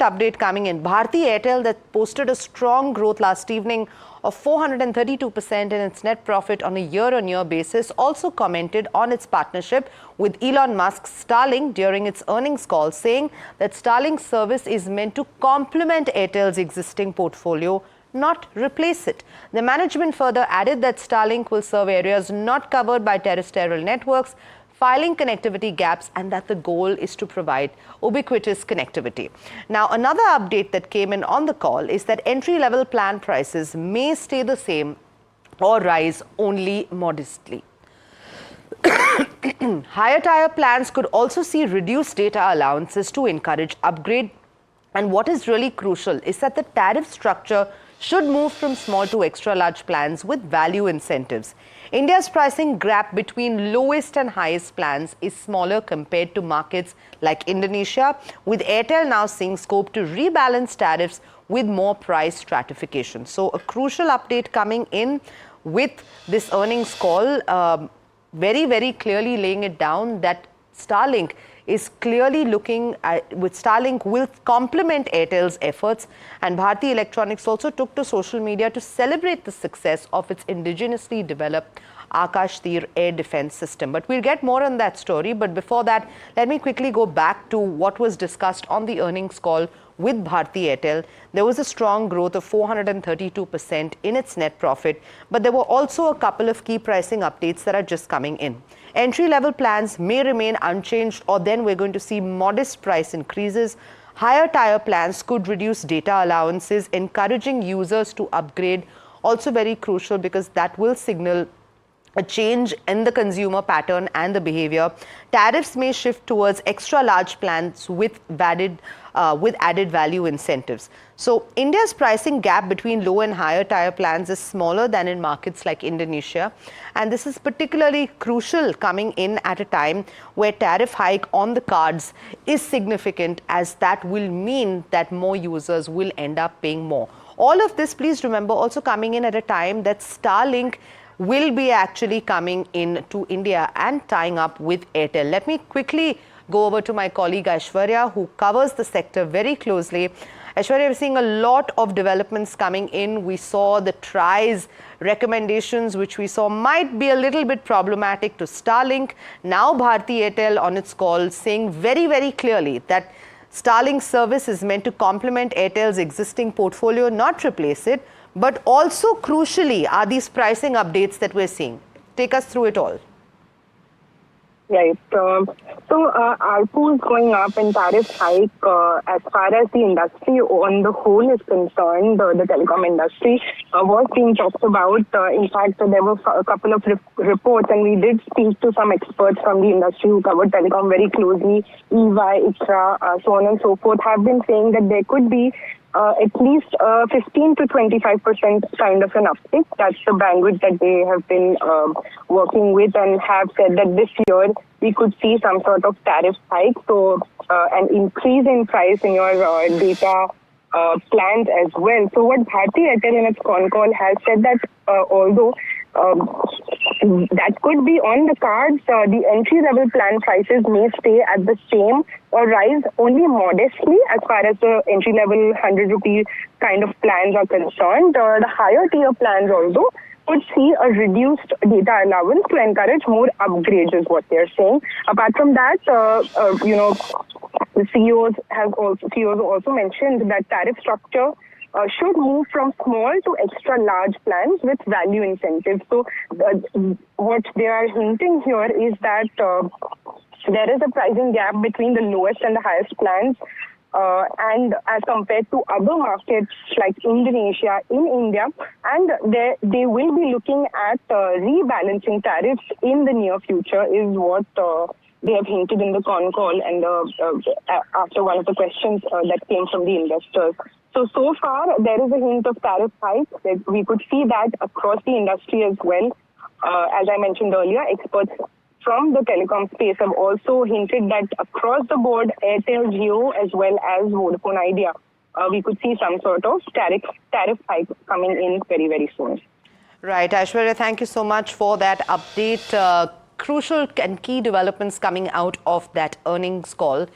Update coming in. Bharti Airtel that posted a strong growth last evening of 432% in its net profit on a year-on-year basis, also commented on its partnership with Elon Musk's Starlink during its earnings call, saying that Starlink's service is meant to complement Airtel's existing portfolio, not replace it. The management further added that Starlink will serve areas not covered by terrestrial networks, filing connectivity gaps, and that the goal is to provide ubiquitous connectivity. Now, another update that came in on the call is that entry-level plan prices may stay the same or rise only modestly. Higher tier plans could also see reduced data allowances to encourage upgrade. And what is really crucial is that the tariff structure should move from small to extra large plans with value incentives. India's pricing gap between lowest and highest plans is smaller compared to markets like Indonesia, with Airtel now seeing scope to rebalance tariffs with more price stratification. So a crucial update coming in with this earnings call, very, very clearly laying it down that Starlink is clearly looking at, with Starlink will complement Airtel's efforts, and Bharti Electronics also took to social media to celebrate the success of its indigenously developed Akash Tir air defense system. But we'll get more on that story. But before that, let me quickly go back to what was discussed on the earnings call with Bharti Airtel. There was a strong growth of 432% in its net profit, but there were also a couple of key pricing updates that are just coming in. Entry-level plans may remain unchanged, or then we're going to see modest price increases. Higher tier plans could reduce data allowances, encouraging users to upgrade. Also very crucial because that will signal a change in the consumer pattern and the behavior. Tariffs may shift towards extra large plans with added value incentives. So India's pricing gap between low and higher tier plans is smaller than in markets like Indonesia. And this is particularly crucial coming in at a time where tariff hike on the cards is significant, as that will mean that more users will end up paying more. All of this, please remember, also coming in at a time that Starlink will be actually coming in to India and tying up with Airtel. Let me quickly go over to my colleague Aishwarya, who covers the sector very closely. Aishwarya, we're seeing a lot of developments coming in. We saw the TRI's recommendations, which we saw might be a little bit problematic to Starlink. Now Bharti Airtel on its call saying very, very clearly that Starlink's service is meant to complement Airtel's existing portfolio, not replace it. But also crucially are these pricing updates that we're seeing. Take us through it all. Right. So ARPU is going up and tariff hike. As far as the industry on the whole is concerned, the telecom industry was being talked about. In fact, there were a couple of reports, and we did speak to some experts from the industry who covered telecom very closely. EY, ICRA, so on and so forth, have been saying that there could be at least 15 to 25% kind of an uptick. That's the bandwidth that they have been working with, and have said that this year we could see some sort of tariff hike. So an increase in price in your data plans as well. So what Bharti Airtel in its con call has said that although that could be on the cards, the entry-level plan prices may stay at the same or rise only modestly as far as the entry-level 100 rupee kind of plans are concerned. The higher tier plans also would see a reduced data allowance to encourage more upgrades, is what they're saying. Apart from that, the CEOs also mentioned that tariff structure should move from small to extra large plans with value incentives. So what they are hinting here is that there is a pricing gap between the lowest and the highest plans, and as compared to other markets like Indonesia in India, and they will be looking at rebalancing tariffs in the near future, is what they have hinted in the con call and after one of the questions that came from the investors. So far, there is a hint of tariff hike. We could see that across the industry as well. As I mentioned earlier, experts from the telecom space have also hinted that across the board, Airtel, Jio, as well as Vodafone Idea, we could see some sort of tariff hike coming in very, very soon. Right. Aishwarya, thank you so much for that update. Crucial and key developments coming out of that earnings call.